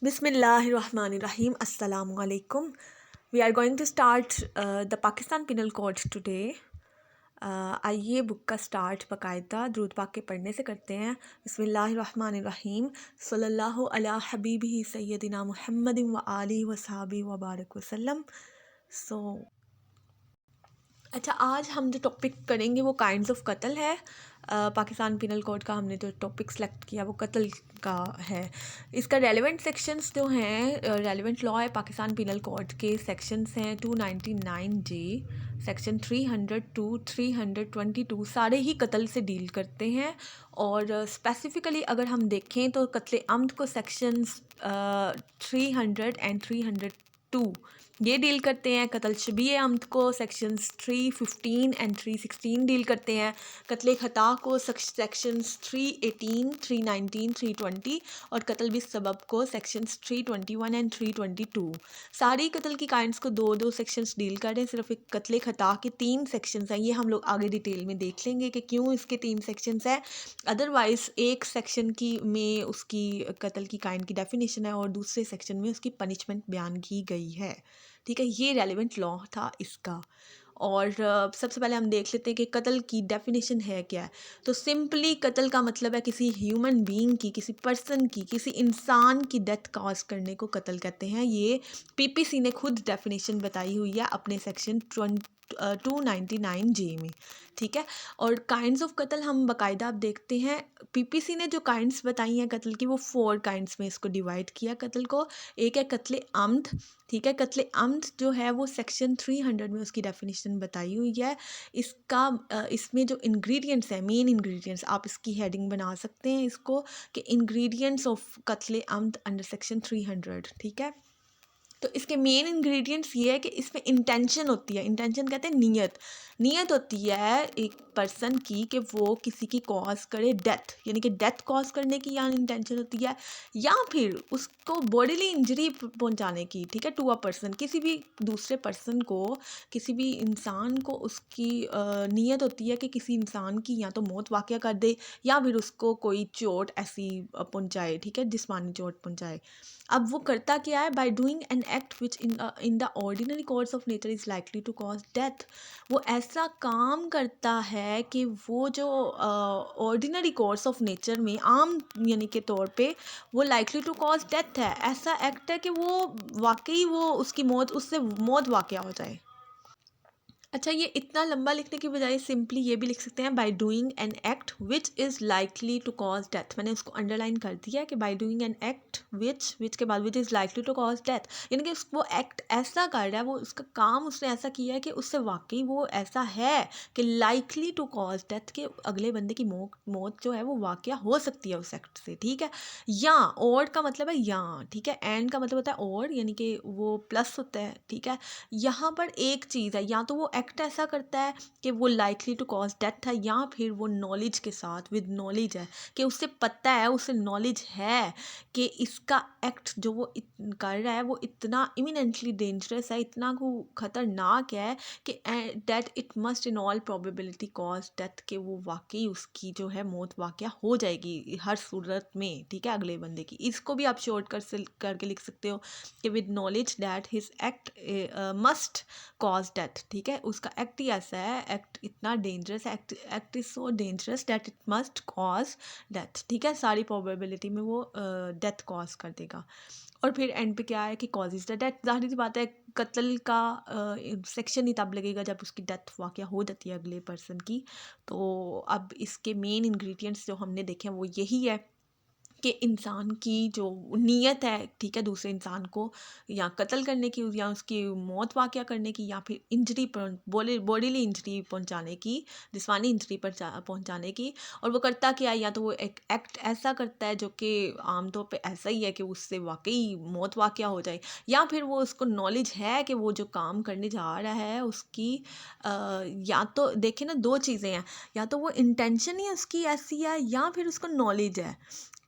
Bismillahirrahmanirrahim. Assalamu alaikum. We are going to start the Pakistan Penal Code today. आइए book का start बाकायदा दुरूद पाक के पढ़ने से करते हैं। बिस्मिल्लाहिर्रहमानिर्रहीम। सल्लल्लाहु अला हबीबिही सय्यदिना मुहम्मदिन व आलिहि व सहाबी व बारक वसल्लम। सो अच्छा, आज हम जो टॉपिक करेंगे वो काइंड्स ऑफ कत्ल है। पाकिस्तान पिनल कोड का हमने जो टॉपिक सेलेक्ट किया वो कत्ल का है। इसका रेलेवेंट सेक्शंस जो हैं, रेलेवेंट लॉ है पाकिस्तान पिनल कोड के सेक्शंस हैं 299 जे, सेक्शन 302, 322 सारे ही कत्ल से डील करते हैं। और स्पेसिफ़िकली अगर हम देखें तो कत्ल अम्द को सेक्शंस 300 एंड 302 ये डील करते हैं। कत्ल शबीह अम्द को सेक्शंस 315 एंड 316 डील करते हैं। कत्ल ख़ता को सेक्शंस 318, 319, 320 और कत्ल बिस सबब को सेक्शंस 321 एंड 322। सारी कत्ल की काइंड्स को दो दो सेक्शंस डील कर रहे हैं। सिर्फ एक कत्ल ख़ता के 3 सेक्शंस हैं। ये हम लोग आगे डिटेल में देख लेंगे कि क्यों इसके 3 सेक्शंस हैं। अदरवाइज़ एक सेक्शन की में उसकी कत्ल की काइंड की डेफिनेशन है और दूसरे सेक्शन में उसकी पनिशमेंट बयान की गई है। ठीक है, ये रेलिवेंट लॉ था इसका। और सबसे पहले हम देख लेते हैं कि कत्ल की डेफिनेशन है क्या है। तो सिंपली कत्ल का मतलब है किसी ह्यूमन बीइंग की, किसी पर्सन की, किसी इंसान की डेथ कॉज करने को कत्ल कहते हैं। ये पीपीसी ने खुद डेफिनेशन बताई हुई है अपने सेक्शन 299 जे में। ठीक है, और काइंड्स ऑफ कत्ल हम बाकायदा आप देखते हैं। पीपीसी ने जो काइंड्स बताई हैं कत्ल की वो 4 काइंड्स में इसको डिवाइड किया कत्ल को। एक है कत्ल अम्द। ठीक है, कत्ल अम्द जो है वो सेक्शन 300 में उसकी डेफिनेशन बताई हुई है। इसमें जो इंग्रेडिएंट्स हैं, मेन इंग्रेडिएंट्स, आप इसकी हेडिंग बना सकते हैं इसको कि इंग्रेडिएंट्स ऑफ कत्ल अम्द अंडर सेक्शन 300। ठीक है, तो इसके मेन इंग्रेडिएंट्स ये है कि इसमें इंटेंशन होती है। इंटेंशन कहते हैं नीयत। नीयत होती है एक पर्सन की कि वो किसी की कॉज करे डेथ, यानी कि डेथ कॉज करने की या इंटेंशन होती है, या फिर उसको बॉडीली इंजरी पहुंचाने की। ठीक है, टू अ पर्सन, किसी भी दूसरे पर्सन को, किसी भी इंसान को उसकी नीयत होती है कि किसी इंसान की या तो मौत वाक़या कर दे या फिर उसको कोई चोट ऐसी पहुंचाए। ठीक है, जिस्मानी चोट पहुंचाए। अब वो करता क्या है? By doing an act which in the ordinary course of nature is likely to cause death. वो ऐसा काम करता है कि वो जो ऑर्डिनरी कोर्स ऑफ नेचर में आम यानी के तौर पे वो लाइकली टू कॉज डेथ है। ऐसा एक्ट है कि वो वाकई वो उसकी मौत, उससे मौत वाक़या हो जाए। अच्छा, ये इतना लंबा लिखने की बजाय सिंपली ये भी लिख सकते हैं by doing an act which is likely to cause death. मैंने उसको अंडरलाइन कर दिया है कि by doing an act which के बाद which is likely to cause death, यानी कि वो एक्ट ऐसा कर रहा है, वो उसका काम उसने ऐसा किया है कि उससे वाकई वो ऐसा है कि लाइकली टू कॉज डेथ, के अगले बंदे की मौत जो है वो वाकया हो सकती है उस एक्ट से। ठीक है, या और का मतलब है या। ठीक है, एंड का मतलब होता है और, यानी कि वो प्लस होता है। ठीक है, यहाँ पर एक चीज़ है, या तो वो एक्ट ऐसा करता है कि वो लाइकली टू कॉज डेथ है, या फिर वो नॉलेज के साथ, विद नॉलेज है कि उसे पता है, उसे नॉलेज है कि इसका एक्ट जो वो कर रहा है वो इतना इमिनेंटली डेंजरस है, इतना को ख़तरनाक है कि that it must in all probability cause death, के वो वाकई उसकी जो है मौत वाक़या हो जाएगी हर सूरत में। ठीक है, अगले बंदे की। इसको भी आप शॉर्ट करके लिख सकते हो कि with knowledge that his act must cause death. ठीक है, उसका एक्ट ही ऐसा है, एक्ट इतना डेंजरस है, act is so dangerous that it must cause death. ठीक है, सारी प्रोबेबिलिटी में वो डेथ कॉज कर देगा। और फिर एंड पे क्या है कि कॉजेज द डेथ। जाहिर सी बात है कत्ल का सेक्शन ही तब लगेगा जब उसकी डेथ वाक़या हो जाती है अगले पर्सन की। तो अब इसके मेन इंग्रेडिएंट्स जो हमने देखे हैं वो यही है कि इंसान की जो नीयत है, ठीक है, दूसरे इंसान को या कत्ल करने की या उसकी मौत वाक़या करने की या फिर इंजरी बॉडीली इंजरी पहुंचाने की, जिस्मानी इंजरी पर पहुंचाने की। और वो करता क्या है? या तो वो एक एक्ट ऐसा करता है जो कि आमतौर पे ऐसा ही है कि उससे वाकई मौत वाक़या हो जाए, या फिर वो उसको नॉलेज है कि वो जो काम करने जा रहा है उसकी या तो देखें ना, दो चीज़ें हैं, या तो वो इंटेंशन ही उसकी ऐसी है या फिर उसको नॉलेज है।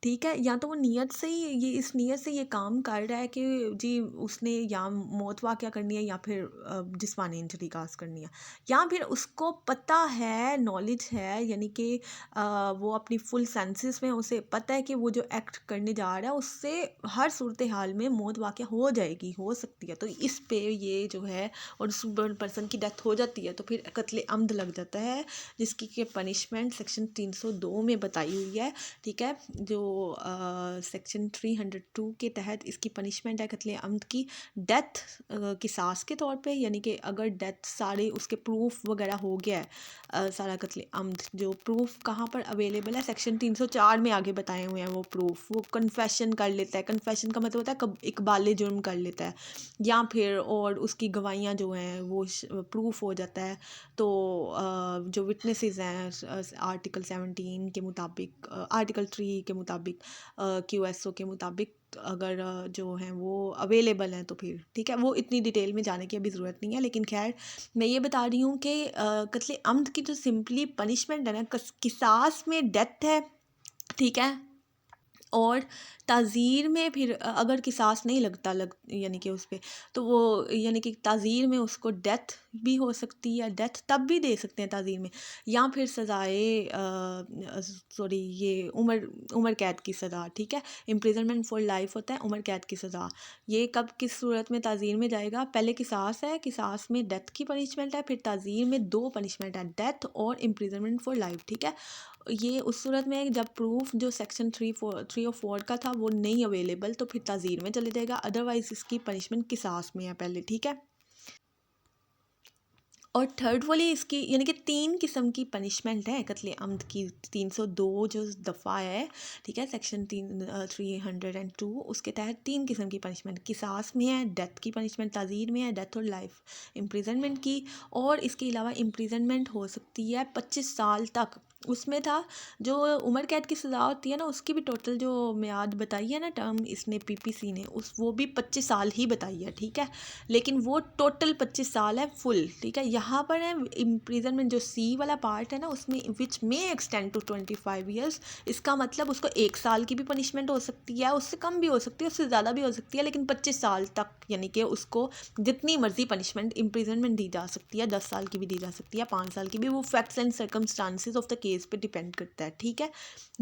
ठीक है, या तो वो नियत से ही ये इस नियत से ये काम कर रहा है कि जी उसने या मौत वाक़या करनी है या फिर जिस्मानी इंजरी काज़ करनी है, या फिर उसको पता है, नॉलेज है, यानी कि वो अपनी फुल सेंसेस में उसे पता है कि वो जो एक्ट करने जा रहा है उससे हर सूरत हाल में मौत वाक़या हो जाएगी, हो सकती है, तो इस पे ये जो है और उस पर्सन की डेथ हो जाती है तो फिर कत्ले अम्द लग जाता है, जिसकी कि पनिशमेंट सेक्शन 302 में बताई हुई है। ठीक है, जो सेक्शन 302 के तहत इसकी पनिशमेंट है कत्ले अम्द की डेथ किसास के तौर पे, यानी कि अगर डेथ सारे उसके प्रूफ वगैरह हो गया है, सारा कत्ले अम्द जो प्रूफ कहाँ पर अवेलेबल है सेक्शन 304 में आगे बताए हुए हैं वो प्रूफ, वो कन्फेशन कर लेता है, कन्फेशन का मतलब होता है इकबाल जुर्म कर लेता है, या फिर और उसकी गवाहियाँ जो हैं वो प्रूफ हो जाता है, तो जो विटनेसेस हैं आर्टिकल 17 के मुताबिक, आर्टिकल 3 के मुताबिक, QSO के मुताबिक अगर जो हैं वो अवेलेबल हैं तो फिर ठीक है, वो इतनी डिटेल में जाने की अभी ज़रूरत नहीं है, लेकिन खैर मैं ये बता रही हूँ कि कत्ले अम्द की जो सिंपली पनिशमेंट है ना, किसास में डेथ है, ठीक है, और ताज़ीर में फिर अगर किसास नहीं लगता यानी कि उस पे, तो वो यानी कि ताज़ीर में उसको डेथ भी हो सकती है, डेथ तब भी दे सकते हैं ताज़ीर में, या फिर सज़ाए सॉरी ये उम्र कैद की सज़ा, ठीक है, इम्प्रिजनमेंट फॉर लाइफ होता है, उम्र कैद की सज़ा, ये कब किस सूरत में ताज़ीर में जाएगा, पहले किसास है, किसास में डेथ की पनिशमेंट है, फिर ताज़ीर में 2 पनिशमेंट है, डेथ और इम्प्रिजनमेंट फॉर लाइफ, ठीक है, ये उस सूरत में जब प्रूफ जो सेक्शन 3 और 4 का था वो नहीं अवेलेबल तो फिर ताज़ीर में चले जाएगा, अदरवाइज़ इसकी पनिशमेंट किसास में है पहले, ठीक है। और थर्ड वाली इसकी यानी कि 3 किस्म की पनिशमेंट है कत्ले अम्द की, 302 जो दफ़ा है, ठीक है, सेक्शन 302 उसके तहत 3 किस्म की पनिशमेंट किसास में है, डेथ की पनिशमेंट ताज़ीर में है, डेथ और लाइफ इम्प्रिजनमेंट की, और इसके अलावा इम्प्रिजनमेंट हो सकती है 25 साल तक, उसमें था जो उम्र कैद की सज़ा होती है ना उसकी भी टोटल जो मियाद बताई है ना, टर्म इसने PPC ने उस वो भी 25 साल ही बताई है, ठीक है, लेकिन वो टोटल 25 साल है फुल, ठीक है, यहाँ पर है इम्प्रिजनमेंट जो C वाला पार्ट है ना उसमें विच में एक्सटेंड टू 25 ईयर्स, इसका मतलब उसको 1 साल की भी पनिशमेंट हो सकती है, उससे कम भी हो सकती है, उससे ज़्यादा भी हो सकती है, लेकिन 25 साल तक यानी कि उसको जितनी मर्जी पनिशमेंट इम्प्रिजनमेंट दी जा सकती है, 10 साल की भी दी जा सकती है, 5 साल की भी, वो facts and circumstances of the case पे डिपेंड करता है, ठीक है।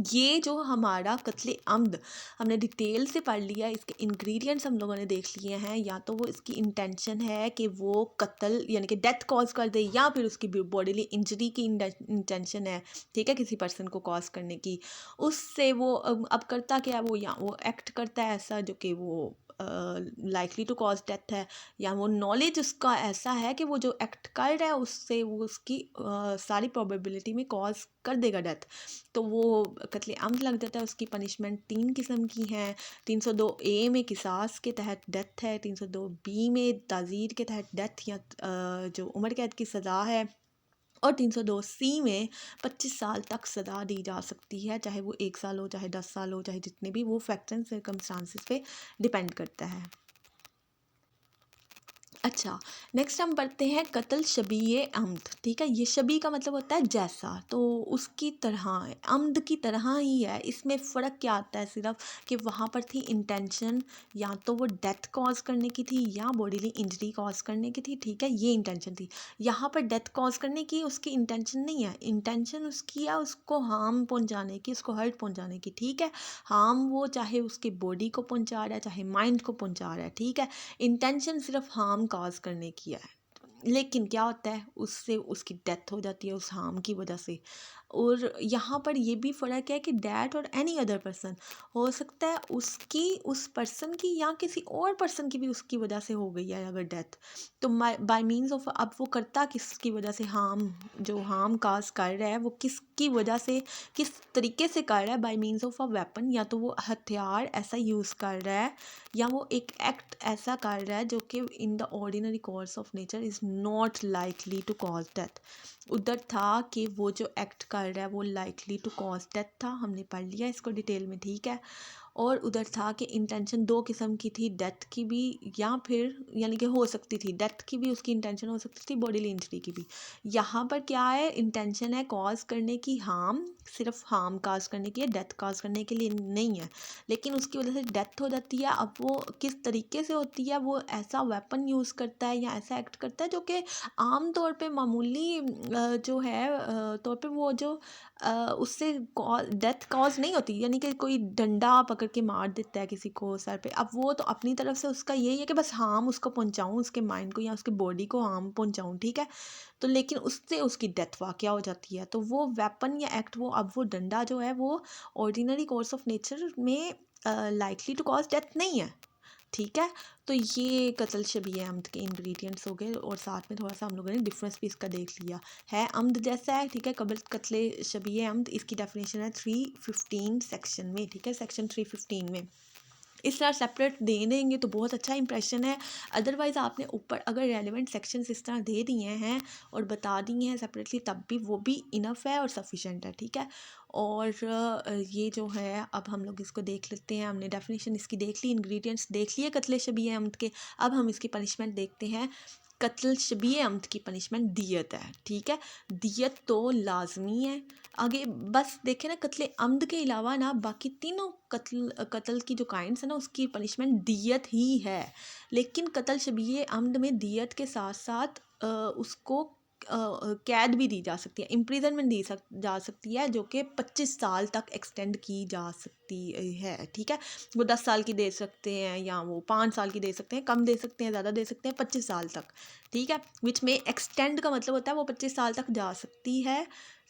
ये जो हमारा कत्ले अम्द हमने डिटेल से पढ़ लिया, इसके इंग्रेडिएंट्स हम लोगों ने देख लिए हैं, या तो वो इसकी इंटेंशन है कि वो कत्ल यानी कि डेथ कॉज कर दे, या फिर उसकी बॉडीली इंजरी की इंटेंशन है, ठीक है, किसी पर्सन को कॉज करने की, उससे वो अब करता क्या है वो, या वो एक्ट करता है ऐसा जो कि वो लाइकली टू कॉज डेथ है, या वो नॉलेज उसका ऐसा है कि वो जो एक्ट कर रहा है उससे वो उसकी सारी प्रोबेबिलिटी में कॉज कर देगा डेथ, तो वो कत्ले अम्द लग जाता है। उसकी पनिशमेंट 3 किस्म की हैं, 302A में किसास के तहत डेथ है, 302B में ताज़ीर के तहत डेथ या जो उम्र कैद की सज़ा है, और 302C में 25 साल तक सज़ा दी जा सकती है, चाहे वो 1 साल हो, चाहे 10 साल हो, चाहे जितने भी, वो फैक्ट्स एंड सर्कमस्टांसिस पे डिपेंड करता है। अच्छा, नेक्स्ट हम पढ़ते हैं कत्ल शबीए अम्द, ठीक है, ये शबी का मतलब होता है जैसा, तो उसकी तरह है, अम्द की तरह ही है, इसमें फ़र्क क्या आता है सिर्फ कि वहाँ पर थी इंटेंशन, या तो वो डेथ कॉज करने की थी या बॉडीली इंजरी कॉज करने की थी, ठीक है, ये इंटेंशन थी, यहाँ पर डेथ कॉज करने की उसकी इंटेंशन नहीं है, इंटेंशन उसकी है उसको हार्म पहुँचाने की, उसको हर्ट पहुँचाने की, ठीक है, हार्म वो चाहे उसकी बॉडी को पहुँचा रहा है, चाहे माइंड को पहुँचा रहा है, ठीक है, इंटेंशन सिर्फ हार्म कॉज करने की है, लेकिन क्या होता है उससे उसकी डेथ हो जाती है उस हार्म की वजह से। और यहाँ पर ये भी फ़र्क है कि डैट और एनी अदर पर्सन, हो सकता है उसकी उस पर्सन की या किसी और पर्सन की भी उसकी वजह से हो गई है अगर डेथ, तो बाय मीन्स ऑफ, अब वो करता किसकी वजह से, हार्म जो हार्म काज कर रहा है वो किसकी वजह से, किस तरीके से कर रहा है, bye means of a weapon, या तो वो हथियार ऐसा यूज़ कर रहा है, या वो एक एक्ट ऐसा कर रहा है जो कि in the ordinary course of nature is not likely to cause death, उधर था कि वो जो एक्ट कर रहा है वो लाइकली टू कॉज डेथ था, हमने पढ़ लिया इसको डिटेल में, ठीक है, और उधर था कि इंटेंशन दो किस्म की थी, डेथ की भी या फिर यानी कि हो सकती थी डेथ की भी उसकी इंटेंशन हो सकती थी, बॉडीली इंजरी की भी। यहाँ पर क्या है, इंटेंशन है कॉज करने की हार्म, सिर्फ हार्म काज करने की है, डेथ काज करने के लिए नहीं है। लेकिन उसकी वजह से डेथ हो जाती है। अब वो किस तरीके से होती है, वो ऐसा वेपन यूज़ करता है या ऐसा एक्ट करता है जो कि आम तौर पे मामूली जो है तौर पे वो जो उससे डेथ कॉज नहीं होती, यानी कि कोई डंडा पकड़ के मार देता है किसी को सर पे। अब वो तो अपनी तरफ से उसका यही है कि बस हार्म उसको पहुंचाऊं, उसके माइंड को या उसके बॉडी को हार्म पहुंचाऊं, ठीक है। तो लेकिन उससे उसकी डेथ वाकया हो जाती है। तो वो वेपन या एक्ट, वो अब वो डंडा जो है वो ऑर्डिनरी कोर्स ऑफ नेचर में लाइकली टू कॉज डेथ नहीं है, ठीक है। तो ये कत्ल शबीह अम्द के इंग्रेडिएंट्स हो गए, और साथ में थोड़ा सा हम लोगों ने डिफरेंस भी इसका देख लिया है। अम्द जैसा है, ठीक है, कत्ल शबीह अम्द, इसकी डेफिनेशन है 315 सेक्शन में, ठीक है, सेक्शन 315 में। इस तरह सेपरेट दे देंगे तो बहुत अच्छा इंप्रेशन है। अदरवाइज़ आपने ऊपर अगर रेलिवेंट सेक्शंस इस तरह दे दिए हैं और बता दिए हैं सेपरेटली, तब भी वो भी इनफ है और सफिशेंट है, ठीक है। और ये जो है, अब हम लोग इसको देख लेते हैं। हमने डेफिनेशन इसकी देख ली, इंग्रेडिएंट्स देख लिए कत्ल शबीह अम्द के। अब हम इसकी पनिशमेंट देखते हैं। कत्ल शबीह अम्द की पनिशमेंट दियत है, ठीक है। दियत तो लाजमी है। आगे बस देखें ना, कत्ल अम्द के अलावा ना बाकी तीनों कत्ल की जो काइंड्स है ना, उसकी पनिशमेंट दियत ही है। लेकिन कत्ल शबीह अम्द में दियत के साथ साथ उसको कैद भी दी जा सकती है, इम्प्रिजनमेंट जा सकती है, जो कि 25 साल तक एक्सटेंड की जा सकती है, ठीक है। वो 10 साल की दे सकते हैं या वो 5 साल की दे सकते हैं, कम दे सकते हैं, ज़्यादा दे सकते हैं, 25 साल तक, ठीक है। विच में एक्सटेंड का मतलब होता है वो 25 साल तक जा सकती है,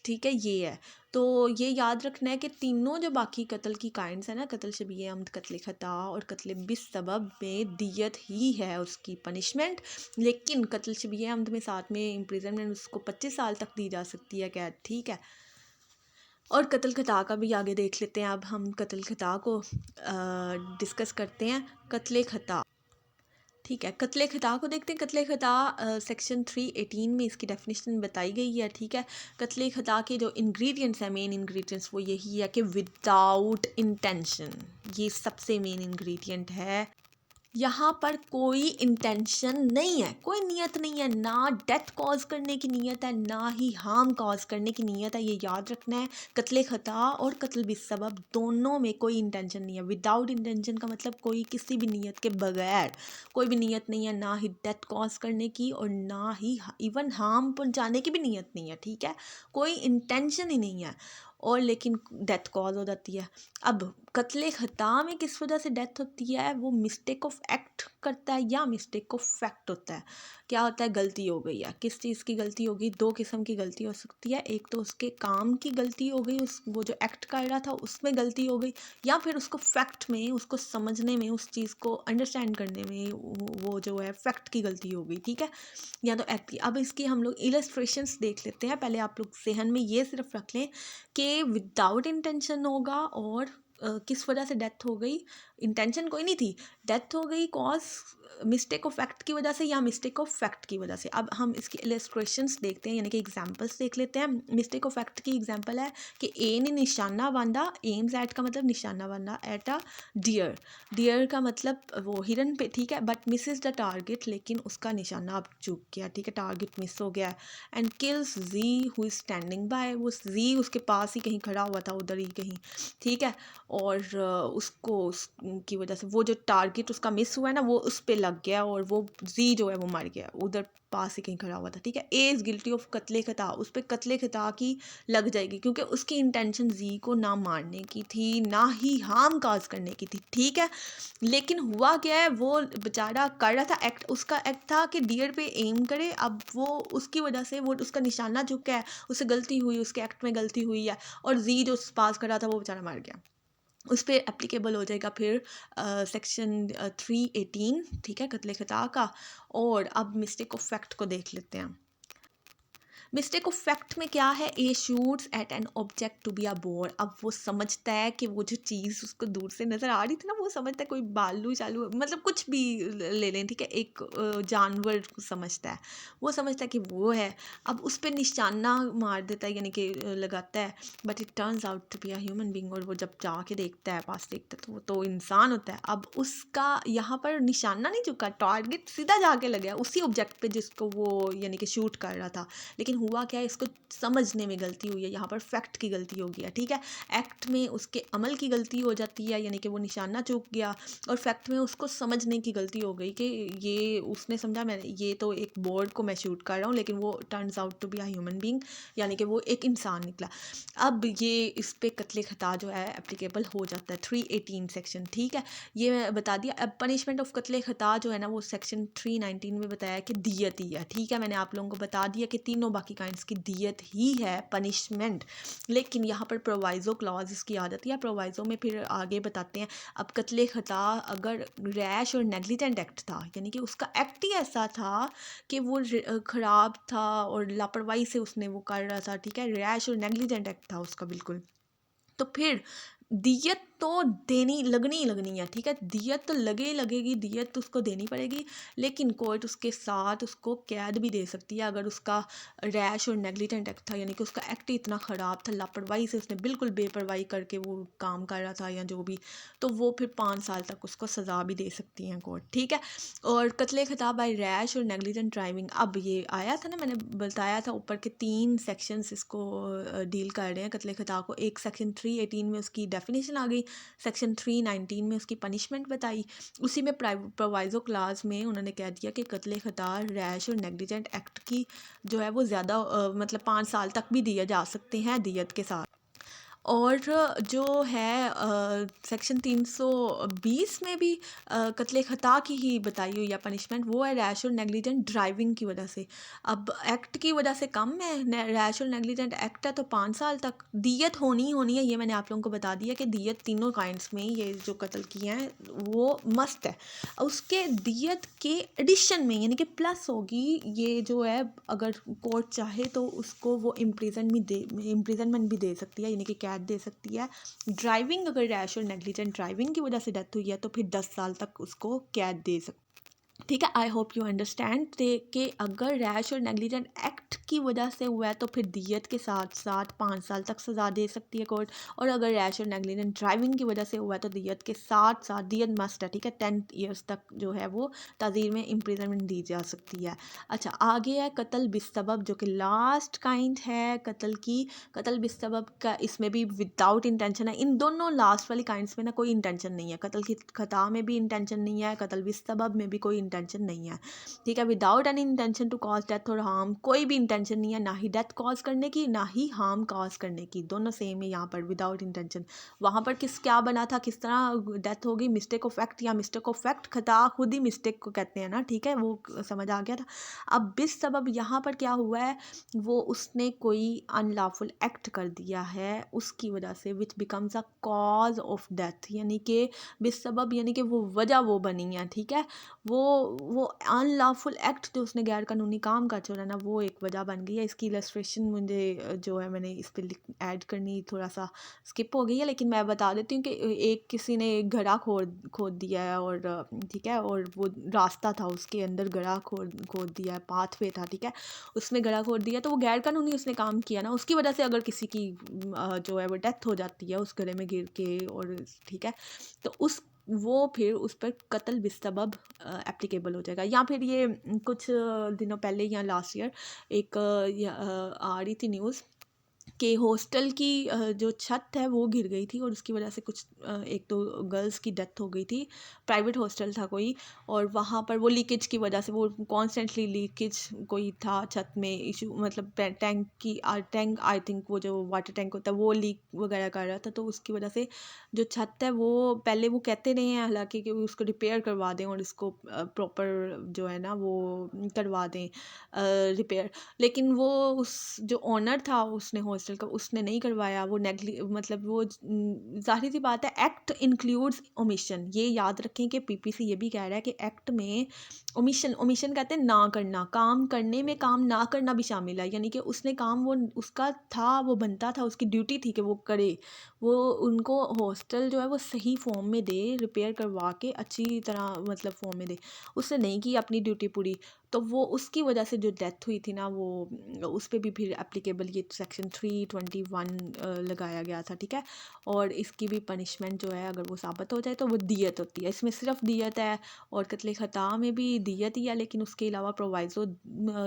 ठीक है, ये है। तो ये याद रखना है कि तीनों जो बाकी कत्ल की काइंड्स है ना, कत्ल शबीह अम्द, कत्ल खता और कत्ल बिस्सबब में दियत ही है उसकी पनिशमेंट। लेकिन कत्ल शबीह अम्द में साथ में इम्प्रिजनमेंट उसको 25 साल तक दी जा सकती है कैद, ठीक है। और कत्ल खता का भी आगे देख लेते हैं। अब हम कत्ल खता को डिस्कस करते हैं। कत्ल खता, ठीक है, कत्ल खता को देखते हैं। कत्ल खता सेक्शन 318 में इसकी डेफिनेशन बताई गई है, ठीक है। कत्ल खता के जो इंग्रेडिएंट्स हैं, मेन इंग्रेडिएंट्स, वो यही है कि विदाउट इंटेंशन, ये सबसे मेन इंग्रेडिएंट है। यहाँ पर कोई इंटेंशन नहीं है, कोई नियत नहीं है, ना डेथ कॉज करने की नियत है, ना ही हार्म कॉज करने की नियत है, ये याद रखना है। कत्ल खता और कत्ल बिस्सबब दोनों में कोई इंटेंशन नहीं है। विदाउट इंटेंशन का मतलब कोई किसी भी नियत के बगैर, कोई भी नियत नहीं है, ना ही डेथ कॉज करने की और ना ही इवन हार्म पहुंचाने की भी नियत नहीं है, ठीक है। कोई इंटेंशन ही नहीं है, और लेकिन डेथ कॉज हो जाती है। अब कत्ल खता में किस वजह से डेथ होती है, वो मिस्टेक ऑफ एक्ट करता है या मिस्टेक ऑफ फैक्ट होता है। क्या होता है, गलती हो गई है, किस चीज़ की गलती होगी, दो किस्म की गलती हो सकती है। एक तो उसके काम की गलती हो गई, उस वो जो एक्ट कर रहा था उसमें गलती हो गई, या फिर उसको फैक्ट में, उसको समझने में, उस चीज़ को अंडरस्टैंड करने में वो जो है फैक्ट की गलती हो गई, ठीक है, या तो एक्ट की। अब इसकी हम लोग इलस्ट्रेशंस देख लेते हैं। पहले आप लोग जहन में ये सिर्फ रख लें कि विदाउट इंटेंशन होगा और किस वजह से डेथ हो गई, इंटेंशन कोई नहीं थी, डेथ हो गई कॉज मिस्टेक ऑफ फैक्ट की वजह से या मिस्टेक ऑफ फैक्ट की वजह से। अब हम इसके इलस्ट्रेशंस देखते हैं, यानी कि एग्जांपल्स देख लेते हैं। मिस्टेक ऑफ फैक्ट की एग्जांपल है कि ए ने निशाना बांधा, एम्स एट का मतलब निशाना बांधा एट अ डियर, डियर का मतलब वो हिरन पे, ठीक है, बट मिसेस द टारगेट, लेकिन उसका निशाना अब चूक गया, ठीक है, टारगेट मिस हो गया। And kills G who is standing by, वो जी उसके पास ही कहीं खड़ा हुआ था, उधर ही कहीं, ठीक है। और उसको उसकी वजह से वो जो टारगेट उसका मिस हुआ है ना, वो उस पर लग गया और वो जी जो है वो मर गया, उधर पास ही कहीं खड़ा हुआ था, ठीक है। ए इज़ गिल्टी ऑफ कत्ले खता, उस पर कत्ले खता की लग जाएगी, क्योंकि उसकी इंटेंशन जी को ना मारने की थी, ना ही हार्म काज करने की थी, ठीक है। लेकिन हुआ क्या है, वो बेचारा कर रहा था एक्ट, उसका एक्ट था कि डियर पे एम करे। अब वो उसकी वजह से वो उसका निशाना चुका है, उससे गलती हुई, उसके एक्ट में गलती हुई है, और जी जो पास कर रहा था वो बेचारा मर गया। उस पर एप्लीकेबल हो जाएगा फिर सेक्शन 318, ठीक है, कत्ले खता का। और अब मिस्टेक ऑफ फैक्ट को देख लेते हैं। मिस्टेक ऑफ फैक्ट में क्या है, A shoots at an object to be a bore. अब वो समझता है कि वो जो चीज़ उसको दूर से नज़र आ रही थी ना, वो समझता है कोई बालू चालू मतलब कुछ भी ले लें, ठीक है, एक जानवर को समझता है, वो समझता है कि वो है। अब उस पर निशाना मार देता है, यानी कि लगाता है, but it turns out to be a human being. और वो जब जाके देखता है, पास देखता है, तो वो तो इंसान होता है। अब उसका यहाँ पर निशाना नहीं झुका, टारगेट सीधा जाके लगा उसी ऑब्जेक्ट पे जिसको वो यानी कि शूट कर रहा था। लेकिन हुआ क्या है, इसको समझने में गलती हुई है, यहाँ पर फैक्ट की गलती हो गया, ठीक है। एक्ट में उसके अमल की गलती हो जाती है, यानी कि वो निशाना चूक गया, और फैक्ट में उसको समझने की गलती हो गई कि ये उसने समझा मैं ये तो एक बोर्ड को मैं शूट कर रहा हूँ, लेकिन वो turns out to be a human being, यानी कि वो एक इंसान निकला। अब ये इस पे कत्ले खता जो है एप्लीकेबल हो जाता है 318 सेक्शन, ठीक है। ये मैं बता दिया। अब पनिशमेंट ऑफ कत्ले खता जो है ना, वो सेक्शन 319 में बताया कि दियत ही है, ठीक है। मैंने आप लोगों को बता दिया कि तीनों बाकी काइंड्स की दियत ही है पनिशमेंट, लेकिन यहाँ पर प्रोवाइज़ो क्लॉज इसकी आ जाती है। प्रोवाइज़ो में फिर आगे बताते हैं, अब कत्ले खता अगर रैश और नेग्लिजेंट एक्ट था, यानी कि उसका एक्ट ही ऐसा था कि वो ख़राब था और लापरवाही से उसने वो कर रहा था, ठीक है, रैश और नेग्लिजेंट एक्ट था उसका बिल्कुल, तो फिर दियत तो देनी लगनी ही लगनी है, ठीक है। दियत तो लगे ही लगेगी, दियत तो उसको देनी पड़ेगी, लेकिन कोर्ट उसके साथ उसको कैद भी दे सकती है अगर उसका रैश और नेग्लिजेंट एक्ट था, यानी कि उसका एक्ट ही इतना ख़राब था, लापरवाही से उसने बिल्कुल बेपरवाही करके वो काम कर रहा था या जो भी, तो वो फिर 5 साल तक उसको सज़ा भी दे सकती हैं कोर्ट, ठीक है। और कत्ले खिताब बाय रैश और नेग्लिजेंट ड्राइविंग, अब ये आया था ना, मैंने बताया था ऊपर के 3 सेक्शंस इसको डील कर रहे हैं कत्ले खिताब को। एक सेक्शन 318 में उसकी डेफिनेशन आ गई, सेक्शन 319 में उसकी पनिशमेंट बताई, उसी में प्रोवाइज़ो क्लास में उन्होंने कह दिया कि कत्ले खता रैश और नेग्लिजेंट एक्ट की जो है वो ज़्यादा मतलब 5 साल तक भी दिए जा सकते हैं दियत के साथ। और जो है सेक्शन 320 में भी कत्ले खता की ही बताई हुई है पनिशमेंट, वो है रैश और नेग्लिजेंट ड्राइविंग की वजह से। अब एक्ट की वजह से कम है, रैश और नेग्लिजेंट एक्ट है तो 5 साल तक दियत होनी ही होनी है। ये मैंने आप लोगों को बता दिया कि दियत तीनों काइंड्स में ये जो कत्ल किए हैं वो मस्त है। उसके दियत के एडिशन में यानी कि प्लस होगी, ये जो है अगर कोर्ट चाहे तो उसको वो इम्प्रिजनमेंट भी दे सकती है, यानी कि कैद दे सकती है। ड्राइविंग अगर रैश और नेग्लिजेंट ड्राइविंग की वजह से डेथ हुई है तो फिर 10 साल तक उसको कैद दे सकती है, ठीक है। आई होप यू अंडरस्टैंड कि अगर रैश और नेग्लिजेंट एक्ट की वजह से हुआ है तो फिर दियत के साथ साथ 5 साल तक सज़ा दे सकती है कोर्ट, और अगर रैश और नेग्लिजेंट ड्राइविंग की वजह से हुआ है तो दियत के साथ साथ दियत मस्ट है, ठीक है, 10 ईयर्स तक जो है वो ताज़ीर में इम्प्रिजनमेंट दी जा सकती है। अच्छा, आगे है कत्ल बिस्सबब, जो कि लास्ट काइंड है कत्ल की। कत्ल बिस्सबब का इसमें भी विदाउट इंटेंशन है। इन दोनों लास्ट वाली काइंड्स में ना कोई इंटेंशन नहीं है, कत्ल की खता में भी इंटेंशन नहीं है, कत्ल बिस्सबब में भी कोई इंटेंशन नहीं है, ठीक है। Without any intention to cause death और हार्म, कोई भी इंटेंशन नहीं है, ना ही डेथ कॉज करने की ना ही हार्म कॉज करने की, दोनों सेम है यहाँ पर विदाउट इंटेंशन। वहाँ पर क्या बना था, किस तरह डेथ होगी, मिस्टेक ऑफ फैक्ट, या मिस्टेक ऑफ फैक्ट खता खुद ही मिस्टेक को कहते हैं ना, ठीक है, वो समझ आ गया था। अब बिस्सबब यहाँ पर क्या हुआ है, वो उसने कोई अनलॉफुल एक्ट कर दिया है उसकी वजह से, which becomes a cause of death, यानी कि बिस्सबब यानी कि वो वजह वो बनी है, ठीक है। वो अनलॉफुल एक्ट जो उसने गैर कानूनी काम का छोड़ा ना, वो एक वजह बन गई है। इसकी इलस्ट्रेशन मुझे जो है मैंने इस पर ऐड करनी थोड़ा सा स्किप हो गई है, लेकिन मैं बता देती हूँ कि एक किसी ने गड्ढा खोद खोद दिया है, और ठीक है, और वो रास्ता था उसके अंदर गड्ढा खोद खोद दिया है, पाथवे था, ठीक है, उसमें गड्ढा खोद दिया, तो वो गैर कानूनी उसने काम किया ना, उसकी वजह से अगर किसी की जो है वो डेथ हो जाती है उस गड्ढे में गिर के, और ठीक है, तो उस वो फिर उस पर कत्ल बिस्सबब एप्लीकेबल हो जाएगा। या फिर ये कुछ दिनों पहले या लास्ट ईयर एक आ रही थी न्यूज़ कि हॉस्टल की जो छत है वो गिर गई थी, और उसकी वजह से कुछ एक तो गर्ल्स की डेथ हो गई थी। प्राइवेट हॉस्टल था कोई, और वहाँ पर वो लीकेज की वजह से वो कॉन्स्टेंटली लीकेज कोई था छत में इशू, मतलब टैंक आई थिंक वो जो वाटर टैंक होता है वो लीक वगैरह कर रहा था, तो उसकी वजह से जो छत है वो पहले वो कहते नहीं हैं हालांकि कि उसको रिपेयर करवा दें और इसको प्रॉपर जो है ना वो करवा दें रिपेयर, लेकिन वो उस जो ओनर था उसने हॉस्टल का उसने नहीं करवाया, वो मतलब वो ज़ाहिर सी बात है, एक्ट इंक्लूड्स ओमिशन। ये याद रखें कि पीपीसी ये भी कह रहा है कि एक्ट में ओमिशन ओमिशन कहते हैं ना करना, काम करने में काम ना करना भी शामिल है, यानी कि उसने काम वो उसका था, वो बनता था, उसकी ड्यूटी थी कि वो करे, वो उनको हॉस्टल जो है वो सही फॉर्म में दे, रिपेयर करवा के अच्छी तरह मतलब फॉर्म में दे, उसने नहीं की अपनी ड्यूटी पूरी, तो वो उसकी वजह से जो डेथ हुई थी ना, वो उस पर भी फिर एप्लीकेबल ये सेक्शन 321 लगाया गया था, ठीक है। और इसकी भी पनिशमेंट जो है, अगर वो साबित हो जाए तो वो दियत होती है, इसमें सिर्फ दियत है, और कत्ल ख़ता में भी दियत ही है, लेकिन उसके अलावा प्रोवाइजो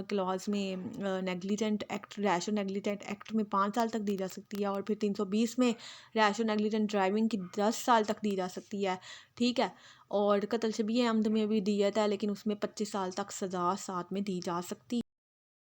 क्लॉज में नेग्लिजेंट एक्ट, रैश और नेग्लिजेंट एक्ट में 5 साल तक दी जा सकती है, और फिर 320 में रैश और नेग्लिजेंट ड्राइविंग की 10 साल तक दी जा सकती है, ठीक है। और कत्ल शबीह अमद में भी दियत है, लेकिन उसमें 25 साल तक सज़ा साथ में दी जा सकती